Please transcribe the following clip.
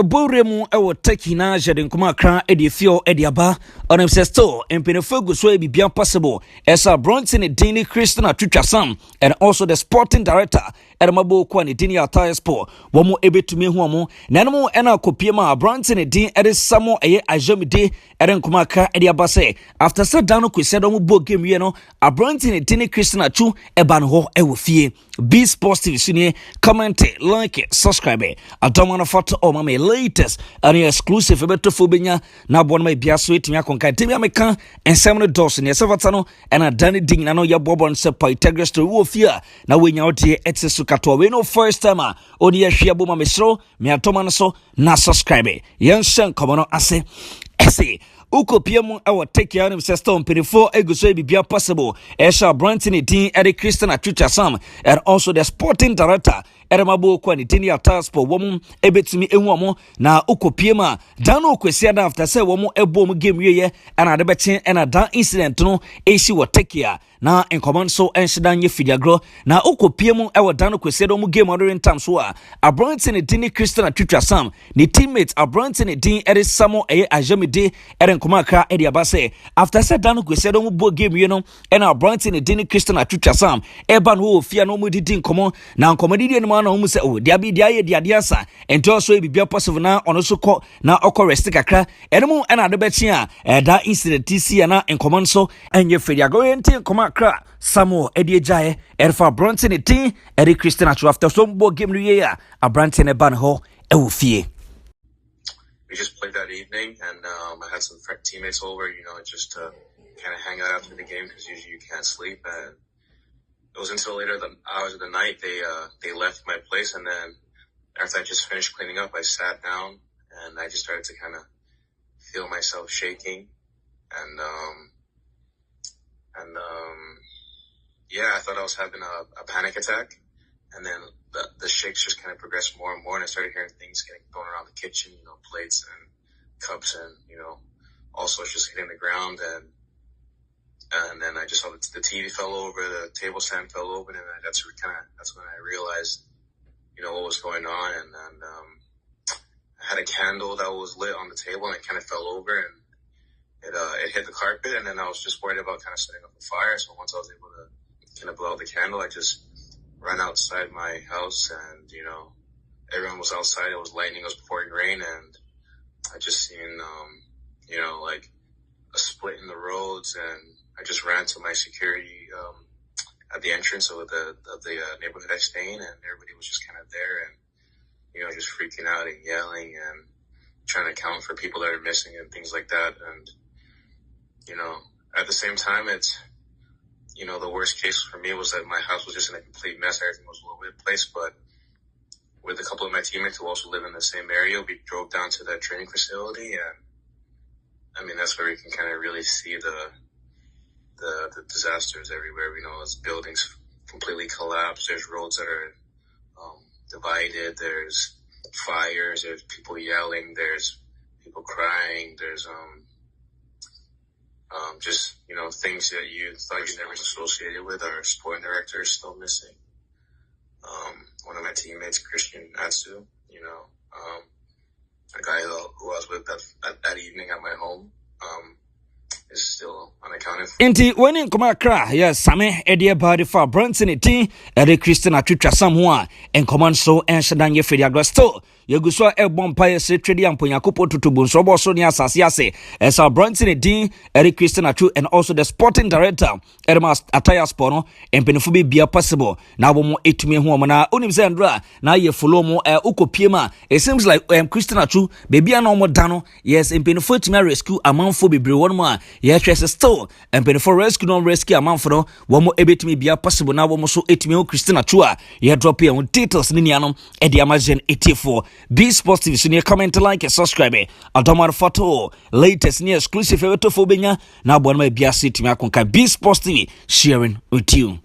Boremu ewo taki na jade nkuma kra edifio ediaba onem se still empenefo guso e bibia possible esa Bronson Dini Christian Atwitwasam and also the sporting director Edmabo kwa ni Dini Attire Sport womo ebetumi hu omo nanmo ena kopiema Bronson Dini ede samo eye ajamide ede nkuma kra ediaba se after set down kwese do mo bo game ye no Bronson Dini Christian Atwu eba no ho ewo fie B Sports TV sune comment like subscribe adoma na photo o mama latest and exclusive beto fobenya na bon ma bia so etimi akonka temi ameka ensem no dos ne sefata no na dani ding na no ye bobon se Pythagoras to wo fia na wenya odie etse kato we no first time odi ye hwe boma mesro me atoma no so na subscribe yen shen komono ase uko piemu ewa take ya se stone penifo eguso bibia possible esha Bronson Din Eri Christian Atwitwasam and also the sporting director Edmabo kwa ni Dini Attire Sport womu ebetumi ehu omo na uko piema dano okwesi ada after say womu ebo mu game ye and adebechen and that incident no esi wo take ya na in command so enshida nye fidiagro na uko piemu ewa dano kwesi do mu game ordering time so Bronson Dini Christian Atwitwasam ni teammates Bronson Din Eri Samo ajamide Kumaka Eddie Abase after said dano kwese do mu bo game you know and Bronson Dini Christian Atwitwasam eban wo fia no mu didi nkomo na nkomo didi no na mu se o dia bi dia ye dia dia sa ento so e bibia possible na ono so ko na okọ rest kakra enemu na de bechi a da incident tc na nkomo so enye fedia go enti nkomakra Samuel Eddie Jaye erfa Bronson Dini Eri Christian Atwu after so bo game no ye a Bronson eban ho e wo fie. We just played that evening, and I had some teammates over, just to kind of hang out after the game because usually you can't sleep. And it was until later the hours of the night they left my place, and then after I just finished cleaning up, I sat down and I just started to kind of feel myself shaking, and yeah, I thought I was having a panic attack, and then the shakes just kind of progressed more and more, and I started hearing things getting thrown around the kitchen, plates and cups, and also just hitting the ground, and then I just saw the TV fell over, the table stand fell over, and that's when I realized what was going on, and then I had a candle that was lit on the table, and it kind of fell over, and it hit the carpet, and then I was just worried about kind of setting up a fire. So once I was able to kind of blow out the candle, I just ran outside my house, and everyone was outside. It was lightning, it was pouring rain, and I just seen like a split in the roads, and I just ran to my security at the entrance of the neighborhood I stay in, and everybody was just kind of there, and just freaking out and yelling and trying to account for people that are missing and things like that. And at the same time, it's the worst case for me was that my house was just in a complete mess. Everything was all over the place. But with a couple of my teammates who also live in the same area, we drove down to that training facility, and I mean, that's where we can kind of really see the disasters everywhere. As buildings completely collapsed, there's roads that are divided, there's fires, there's people yelling, there's people crying, there's just things that you thought you never associated with. Our sporting director is still missing. One of my teammates, Christian Atsu, a guy who I was with that evening at my home, is still unaccounted for. Inti when in Kumakra, yes, Same Eddie body for Bronson Dini Eri Christian Atwitwasam ho en command so en shadanye Fidiagro still Yeguso Bompire Secretary and Ponyakopo Tutubun Sobo Sonia Sasiase as our Bronson Dini Eri Christian Atwu and also the sporting director Edmabo Attire Sport no empenufubi bia possible na wo etumi hu omana onim se ndra na ye follow mo ukopiema. It seems like Christian Atwu baby na omo dano yes empenufu etumi rescue amanfo bebre won mo a ye hwese still empenufu rescue no rescue amanfo no wo mo ebetumi bia possible na wo mo so etumi hu Christian Atwu a ye drop here on details ni nianom e di Amazon 84 B Sports TV so near comment like and subscribe adomar photo latest near exclusive to fobenya na bon ma bia sit me akonka B Sports TV sharing with you.